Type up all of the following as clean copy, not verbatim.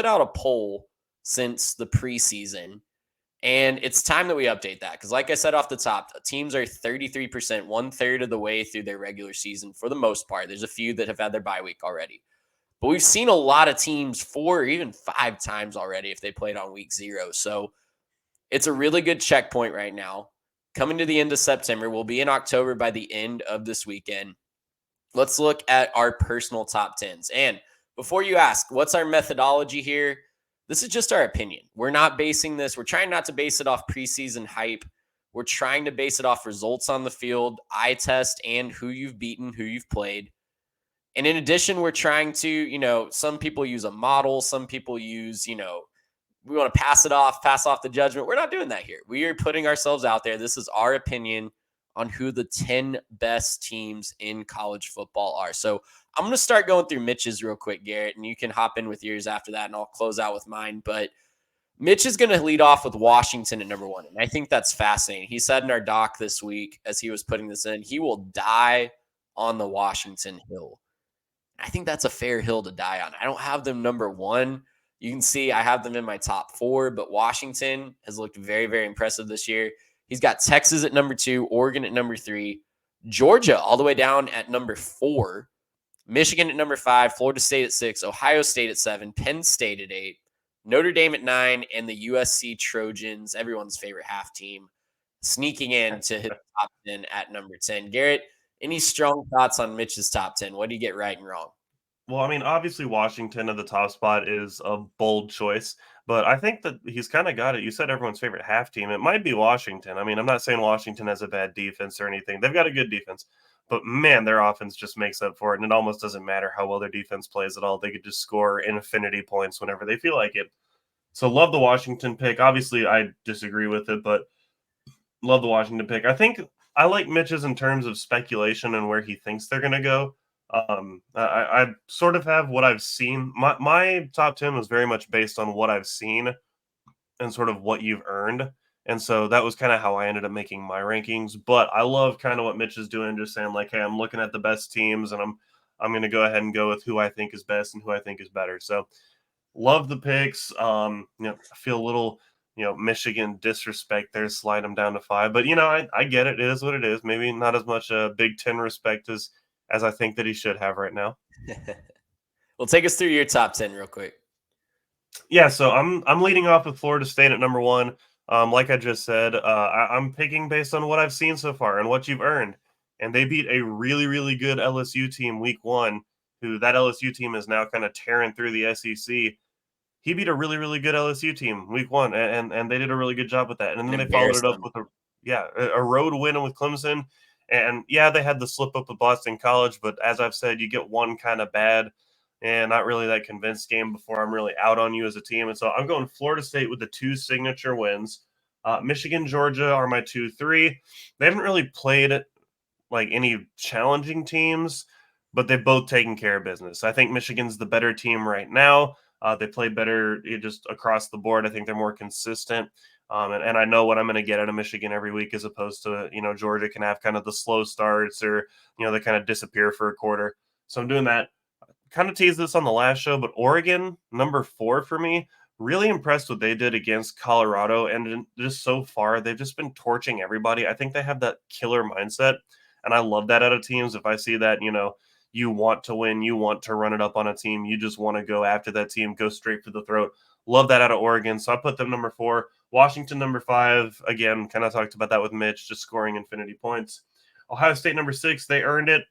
put out a poll since the preseason, and it's time that we update that because, like I said off the top, teams are 33%, one third of the way through their regular season for the most part. There's a few that have had their bye week already. But we've seen a lot of teams 4 or even 5 times already if they played on week 0. So it's a really good checkpoint right now. Coming to the end of September, we'll be in October by the end of this weekend. Let's look at our personal top 10s. And before you ask, what's our methodology here? This is just our opinion. We're not basing this, we're trying not to base it off preseason hype. We're trying to base it off results on the field, eye test, and who you've beaten, who you've played. And in addition, we're trying to, some people use a model, some people use, we want to pass off the judgment. We're not doing that here. We are putting ourselves out there. This is our opinion on who the 10 best teams in college football are. So I'm going to start going through Mitch's real quick, Garrett, and you can hop in with yours after that, and I'll close out with mine. But Mitch is going to lead off with Washington at number 1. And I think that's fascinating. He said in our doc this week, as he was putting this in, he will die on the Washington hill. I think that's a fair hill to die on. I don't have them number 1. You can see I have them in my top 4, but Washington has looked very, very impressive this year. He's got Texas at number 2, Oregon at number 3, Georgia all the way down at number 4, Michigan at number 5, Florida State at 6, Ohio State at 7, Penn State at 8, Notre Dame at 9, and the USC Trojans, everyone's favorite half team, sneaking in to hit the top 10 at number 10. Garrett, any strong thoughts on Mitch's top 10? What do you get right and wrong? Well, I mean, obviously Washington at the top spot is a bold choice, but I think that he's kind of got it. You said everyone's favorite half team. It might be Washington. I mean, I'm not saying Washington has a bad defense or anything. They've got a good defense, but man, their offense just makes up for it. And it almost doesn't matter how well their defense plays at all. They could just score infinity points whenever they feel like it. So love the Washington pick. Obviously, I disagree with it, but love the Washington pick. I think I like Mitch's in terms of speculation and where he thinks they're going to go. I sort of have what I've seen. My top 10 was very much based on what I've seen and sort of what you've earned. And so that was kind of how I ended up making my rankings. But I love kind of what Mitch is doing, just saying like, hey, I'm looking at the best teams and I'm going to go ahead and go with who I think is best and who I think is better. So love the picks. I feel a little, Michigan disrespect there, slide them down to 5. But, I get it. It is what it is. Maybe not as much Big Ten respect as I think that he should have right now. Well, take us through your top 10 real quick. Yeah, so I'm leading off with Florida State at number 1. Like I just said, I'm picking based on what I've seen so far and what you've earned. And they beat a really, really good LSU team week 1, who that LSU team is now kind of tearing through the SEC. He beat a really, really good LSU team week 1, and they did a really good job with that. And then they followed it up with a road win with Clemson. And yeah, they had the slip up with Boston College, but as I've said, you get one kind of bad and not really that convinced game before I'm really out on you as a team. And so I'm going Florida State with the 2 signature wins. Michigan, Georgia are my 2-3. They haven't really played like any challenging teams, but they've both taken care of business. I think Michigan's the better team right now. They play better just across the board. I think they're more consistent. And I know what I'm going to get out of Michigan every week, as opposed to, Georgia can have kind of the slow starts or, they kind of disappear for a quarter. So I'm doing that. Kind of teased this on the last show, but Oregon, number 4 for me, really impressed what they did against Colorado. And just so far, they've just been torching everybody. I think they have that killer mindset. And I love that out of teams. If I see that, you want to win, you want to run it up on a team, you just want to go after that team, go straight for the throat. Love that out of Oregon. So I put them number 4. Washington, number 5. Again, kind of talked about that with Mitch, just scoring infinity points. Ohio State, number 6. They earned it.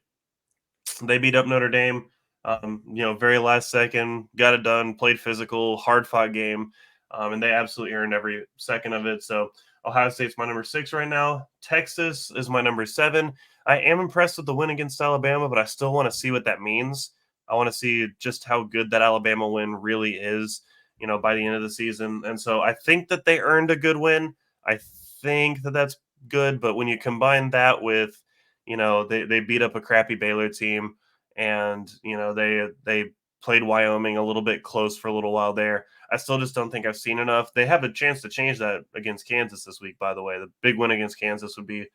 They beat up Notre Dame. Very last second, got it done, played physical, hard-fought game, and they absolutely earned every second of it. So Ohio State's my number 6 right now. Texas is my number 7. I am impressed with the win against Alabama, but I still want to see what that means. I want to see just how good that Alabama win really is, by the end of the season. And so I think that they earned a good win. I think that that's good, but when you combine that with, they beat up a crappy Baylor team, and they played Wyoming a little bit close for a little while there. I still just don't think I've seen enough. They have a chance to change that against Kansas this week, by the way. The big win against Kansas would be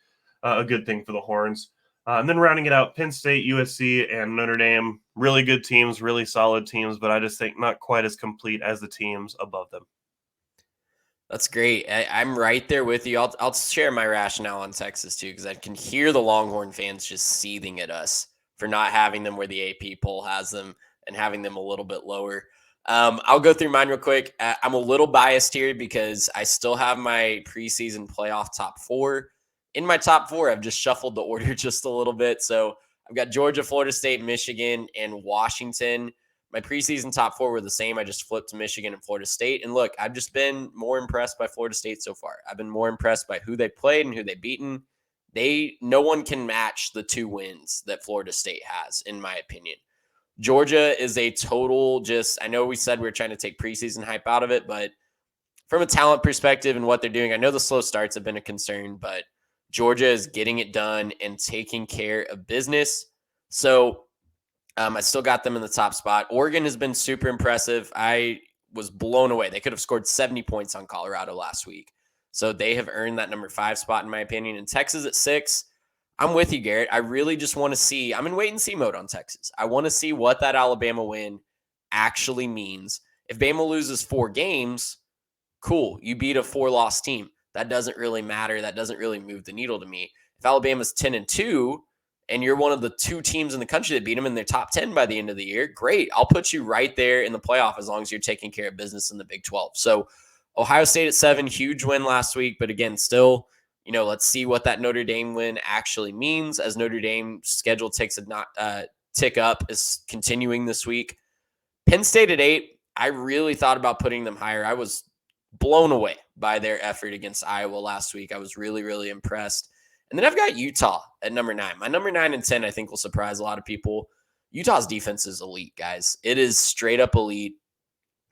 a good thing for the Horns. And then rounding it out, Penn State, USC, and Notre Dame, really good teams, really solid teams, but I just think not quite as complete as the teams above them. That's great. I'm right there with you. I'll share my rationale on Texas too, because I can hear the Longhorn fans just seething at us for not having them where the AP poll has them and having them a little bit lower. I'll go through mine real quick. I'm a little biased here because I still have my preseason playoff top four. In my top four, I've just shuffled the order just a little bit. So I've got Georgia, Florida State, Michigan, and Washington. My preseason top four were the same. I just flipped to Michigan and Florida State. And look, I've just been more impressed by Florida State so far. I've been more impressed by who they played and who they beaten. No one can match the 2 wins that Florida State has, in my opinion. Georgia is a total I know we said we were trying to take preseason hype out of it, but from a talent perspective and what they're doing, I know the slow starts have been a concern, but Georgia is getting it done and taking care of business. So I still got them in the top spot. Oregon has been super impressive. I was blown away. They could have scored 70 points on Colorado last week. So they have earned that number 5 spot, in my opinion. And Texas at 6, I'm with you, Garrett. I really just want to see. I'm in wait and see mode on Texas. I want to see what that Alabama win actually means. If Bama loses 4 games, cool. You beat a 4-loss team. That doesn't really matter. That doesn't really move the needle to me. If Alabama's 10-2 and you're one of the 2 teams in the country that beat them in their top 10 by the end of the year, great. I'll put you right there in the playoff as long as you're taking care of business in the Big 12. So Ohio State at 7, huge win last week. But again, still, let's see what that Notre Dame win actually means as Notre Dame's schedule takes a tick up, is continuing this week. Penn State at 8, I really thought about putting them higher. I was blown away by their effort against Iowa last week. I was really, really impressed. And then I've got Utah at number 9. My number 9 and 10, I think, will surprise a lot of people. Utah's defense is elite, guys. It is straight up elite.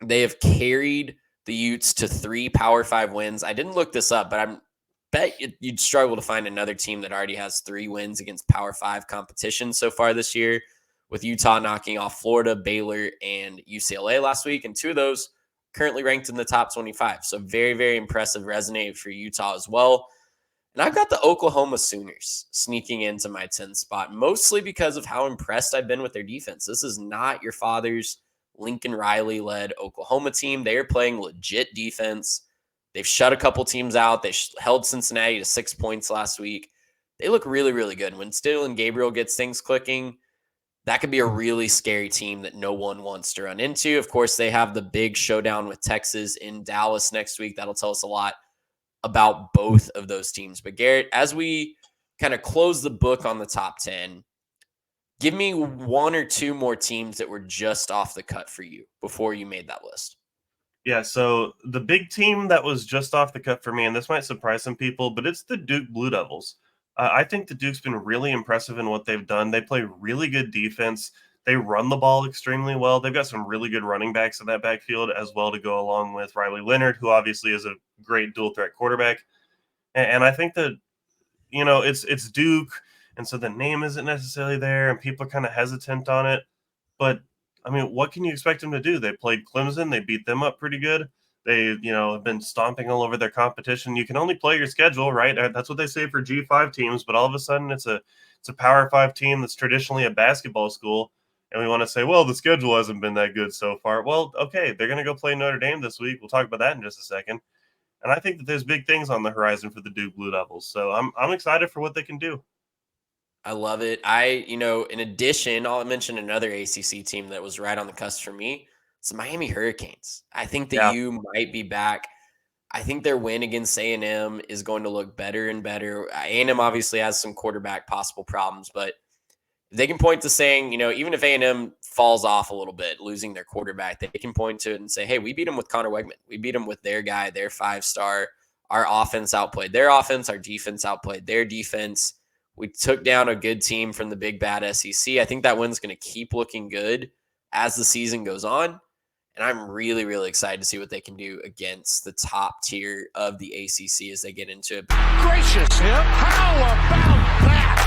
They have carried the Utes to 3 Power 5 wins. I didn't look this up, but I bet you'd struggle to find another team that already has 3 wins against Power 5 competition so far this year, with Utah knocking off Florida, Baylor, and UCLA last week. And 2 of those currently ranked in the top 25. So very, very impressive resume for Utah as well. And I've got the Oklahoma Sooners sneaking into my 10th spot, mostly because of how impressed I've been with their defense. This is not your father's Lincoln Riley-led Oklahoma team. They are playing legit defense. They've shut a couple teams out. They held Cincinnati to 6 points last week. They look really, really good. When Dillon Gabriel gets things clicking, that could be a really scary team that no one wants to run into. Of course, they have the big showdown with Texas in Dallas next week. That'll tell us a lot about both of those teams. But Garrett, as we kind of close the book on the top 10, give me 1 or 2 more teams that were just off the cut for you before you made that list. Yeah, so the big team that was just off the cut for me, and this might surprise some people, but it's the Duke Blue Devils. I think the Duke's been really impressive in what they've done. They play really good defense. They run the ball extremely well. They've got some really good running backs in that backfield as well to go along with Riley Leonard, who obviously is a great dual threat quarterback. And I think that, it's Duke, and so the name isn't necessarily there, and people are kind of hesitant on it. But, I mean, what can you expect them to do? They played Clemson. They beat them up pretty good. They, have been stomping all over their competition. You can only play your schedule, right? That's what they say for G5 teams, but all of a sudden it's a Power 5 team that's traditionally a basketball school. And we want to say, well, the schedule hasn't been that good so far. Well, okay, they're going to go play Notre Dame this week. We'll talk about that in just a second. And I think that there's big things on the horizon for the Duke Blue Devils. So I'm excited for what they can do. I love it. In addition, I'll mention another ACC team that was right on the cusp for me. It's the Miami Hurricanes. I think that you might be back. I think their win against A&M is going to look better and better. A&M obviously has some quarterback possible problems, but they can point to saying, even if A&M falls off a little bit, losing their quarterback, they can point to it and say, hey, we beat them with Connor Wegman. We beat them with their guy, their 5-star. Our offense outplayed their offense. Our defense outplayed their defense. We took down a good team from the big bad SEC. I think that win's going to keep looking good as the season goes on. And I'm really, really excited to see what they can do against the top tier of the ACC as they get into it. Gracious him. How about that?